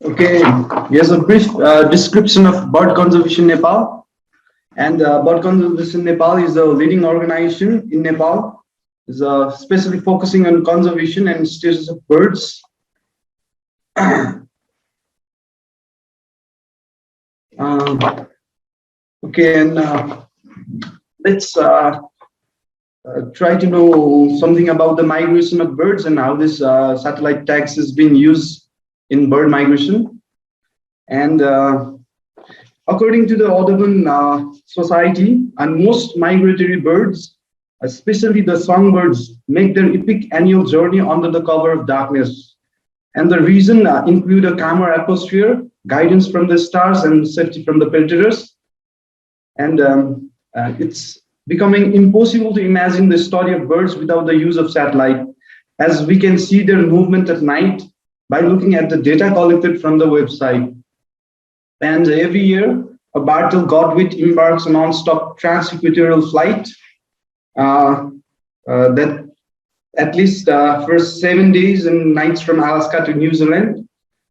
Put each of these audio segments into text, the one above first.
Okay, here's a brief description of bird conservation Nepal. And Bird Conservation Nepal is a leading organization in Nepal, is especially focusing on conservation and status of birds. Uh, okay, and let's try to know something about the migration of birds and how this satellite tags is being used in bird migration. And according to the Audubon Society, and most migratory birds, especially the songbirds, make their epic annual journey under the cover of darkness. And the reason include a calmer atmosphere, guidance from the stars, and safety from the predators. And it's becoming impossible to imagine the story of birds without the use of satellite, as we can see their movement at night by looking at the data collected from the website. And every year, a Bartel Godwit embarks on non-stop trans-equatorial flight that at least for 7 days and nights from Alaska to New Zealand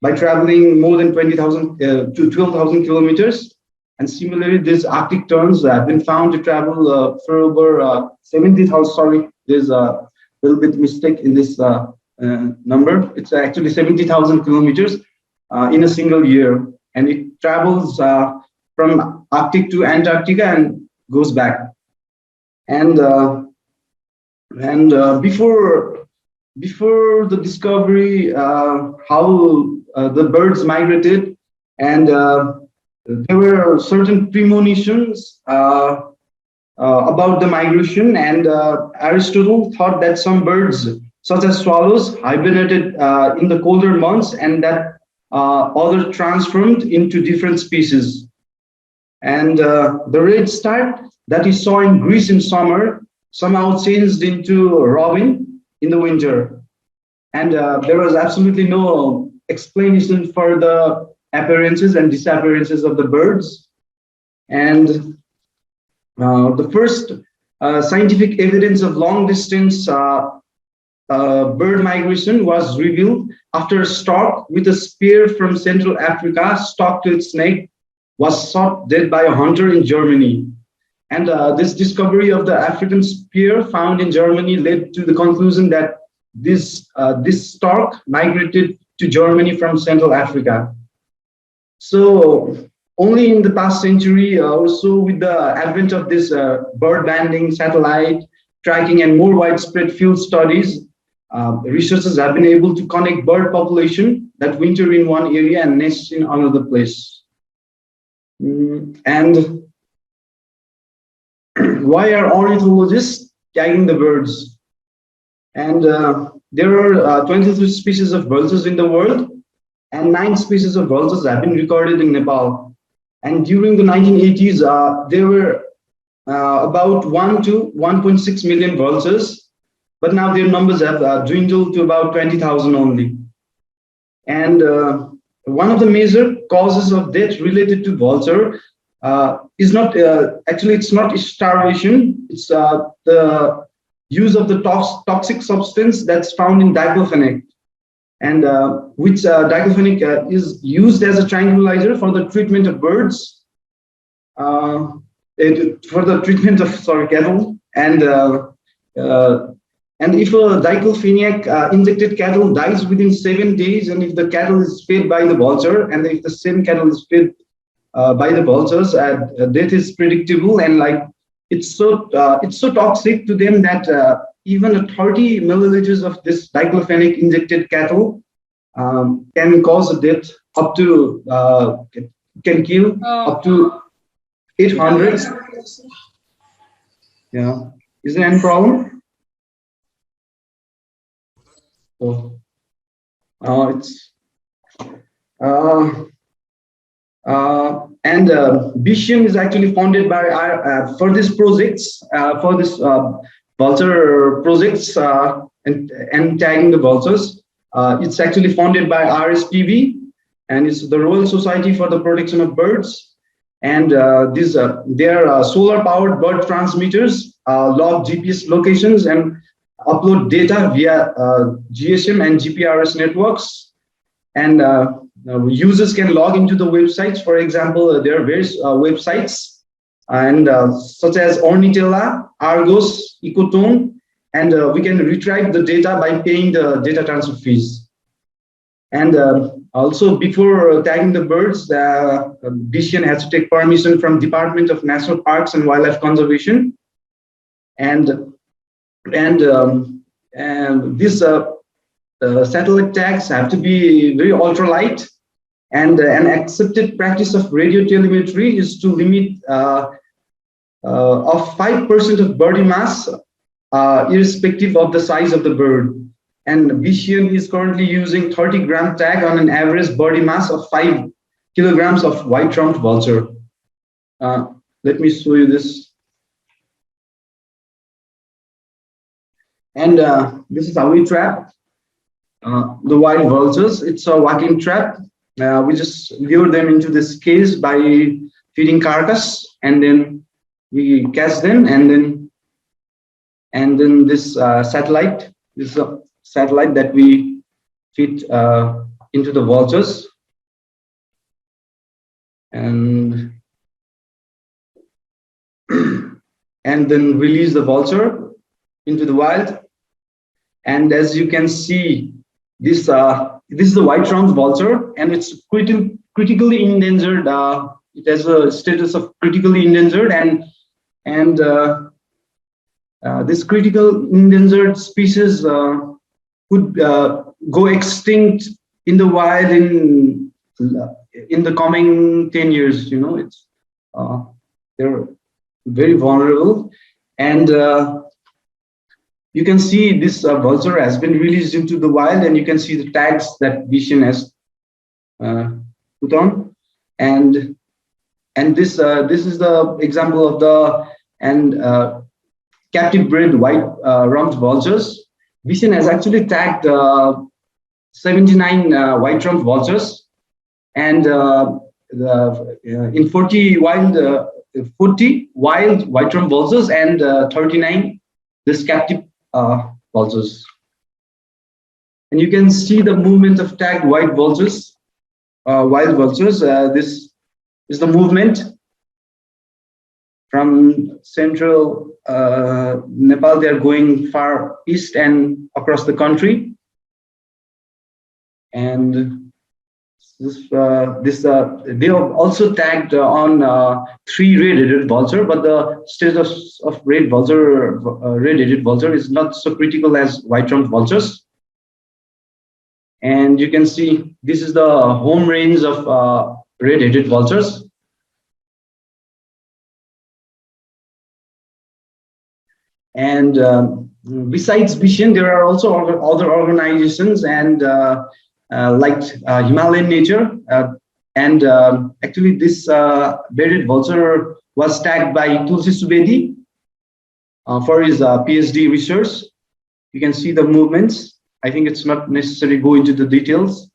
by traveling more than 20,000 to 12,000 kilometers. And similarly, these Arctic terns have been found to travel for over 70,000. Sorry, there's a little bit mistake in this number. It's actually 70,000 kilometers in a single year. And it travels from Arctic to Antarctica and goes back. And before the discovery, how the birds migrated, and there were certain premonitions about the migration, and Aristotle thought that some birds, such as swallows, hibernated in the colder months, and that others transformed into different species. And the red start that he saw in Greece in summer somehow changed into robin in the winter. And there was absolutely no explanation for the appearances and disappearances of the birds. And the first scientific evidence of long distance bird migration was revealed after a stork with a spear from Central Africa stuck to its neck was shot dead by a hunter in Germany. And this discovery of the African spear found in Germany led to the conclusion that this stork migrated to Germany from Central Africa. So only in the past century, also with the advent of this bird banding, satellite tracking, and more widespread field studies, researchers have been able to connect bird population that winter in one area and nest in another place. And why are ornithologists tagging the birds? And there are 23 species of vultures in the world, and 9 species of vultures have been recorded in Nepal. And during the 1980s, there were about 1 to 1.6 million vultures, but now their numbers have dwindled to about 20,000 only. And one of the major causes of death related to vulture is not actually, it's not starvation, it's the use of the toxic substance that's found in diclofenac, and which diclofenac is used as a tranquilizer for the treatment of birds, for the treatment of cattle, and if a diclofenac injected cattle dies within 7 days, and if the cattle is fed by the vulture, and if the same cattle is fed by the vultures, death is predictable, and like it's so toxic to them that even a 30 milliliters of this diclofenac injected cattle can cause a death up to can kill up to 800. Yeah, is there any problem? So, it's and BCM is actually funded by for these projects, for this vulture projects and tagging the vultures. It's actually funded by RSPB, and it's the Royal Society for the Protection of Birds. And they're solar-powered bird transmitters, log GPS locations and upload data via GSM and GPRS networks. And users can log into the websites. For example, there are various websites and such as Ornitella, Argos, Ecotone, and we can retrieve the data by paying the data transfer fees. And also, before tagging the birds, the BCN has to take permission from Department of National Parks and Wildlife Conservation, and these satellite tags have to be very ultralight. And an accepted practice of radio telemetry is to limit of 5% of body mass, irrespective of the size of the bird. And BCN is currently using 30-gram tag on an average body mass of 5 kilograms of white-rumped vulture. Let me show you this. And this is how we trap the wild vultures. It's a walking trap. We just lure them into this cage by feeding carcass, and then we catch them, and then this satellite. This is a satellite that we feed into the vultures, and then release the vulture into the wild. And as you can see, this is the white-rumped vulture, and it's critically endangered. It has a status of critically endangered, and this critical endangered species could go extinct in the wild in the coming 10 years. You know, it's they're very vulnerable, and you can see this vulture has been released into the wild, and you can see the tags that BCN has put on, and this is the example of the captive bred white-rumped vultures. BCN has actually tagged 79 white-rumped vultures, and in 40 wild white-rumped vultures, and 39 this captive vultures. And you can see the movement of tagged white vultures, wild vultures. This is the movement from central Nepal. They are going far east and across the country. And they have also tagged on 3 red-headed vulture, but the status of red-headed vulture is not so critical as white-rumped vultures. And you can see this is the home range of red-headed vultures. And besides BCN, there are also other organizations and like Himalayan Nature, and actually this bearded vulture was tagged by Tulsi Subedi for his PhD research. You can see the movements. I think it's not necessary to go into the details.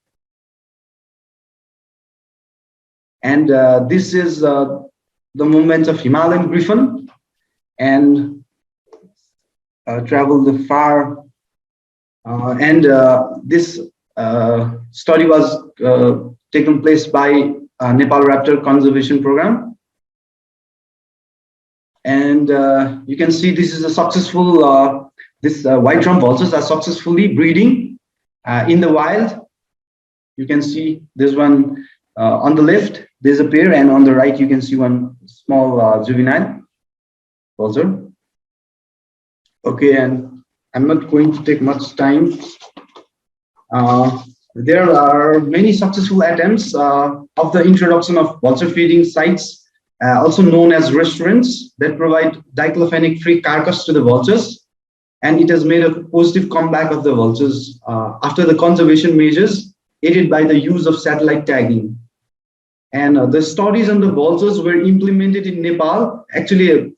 And this is the movement of Himalayan griffon, and traveled far. And this study was taken place by Nepal Raptor Conservation Program. And you can see this is a successful, this white-rumped vultures are successfully breeding in the wild. You can see there's one on the left, there's a pair, and on the right, you can see one small juvenile vulture. Okay, and I'm not going to take much time. There are many successful attempts of the introduction of vulture feeding sites, also known as restaurants, that provide diclofenac-free carcass to the vultures. And it has made a positive comeback of the vultures after the conservation measures aided by the use of satellite tagging. And the studies on the vultures were implemented in Nepal. Actually,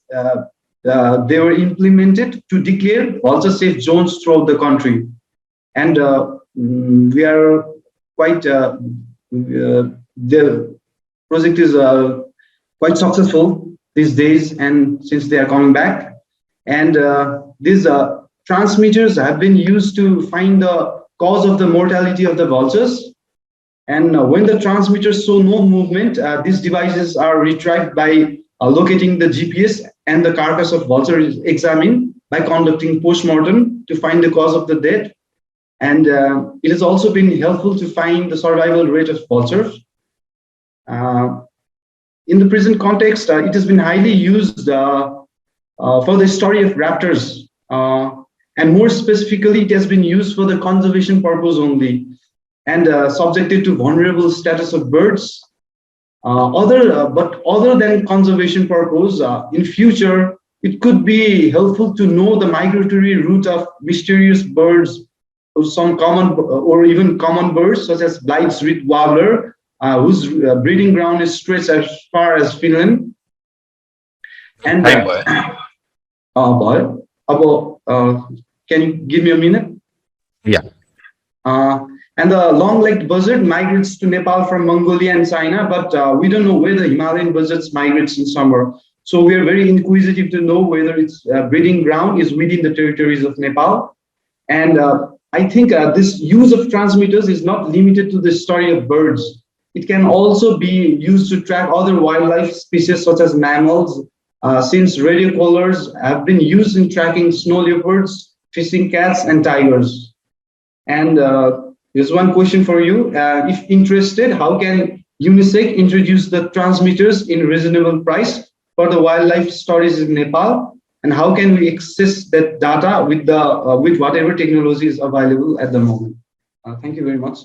they were implemented to declare vulture safe zones throughout the country. And we are quite, the project is quite successful these days, and since they are coming back. And these transmitters have been used to find the cause of the mortality of the vultures. And when the transmitters show no movement, these devices are retrieved by locating the GPS, and the carcass of vulture is examined by conducting post-mortem to find the cause of the death. And it has also been helpful to find the survival rate of vultures. In the present context, it has been highly used for the study of raptors. And more specifically, it has been used for the conservation purpose only, and subjected to vulnerable status of birds. But other than conservation purpose, in future, it could be helpful to know the migratory route of mysterious birds, or some common or even common birds such as Blight's red warbler, whose breeding ground is stretched as far as Finland. And boy, can you give me a minute? Yeah. And the long-legged buzzard migrates to Nepal from Mongolia and China, but we don't know where the Himalayan buzzard migrates in summer. So we are very inquisitive to know whether its breeding ground is within the territories of Nepal. And I think this use of transmitters is not limited to the study of birds. It can also be used to track other wildlife species such as mammals, since radio collars have been used in tracking snow leopards, fishing cats, and tigers. And here's one question for you. If interested, how can UNISEC introduce the transmitters in reasonable price for the wildlife studies in Nepal? And how can we access that data with whatever technology is available at the moment? Thank you very much.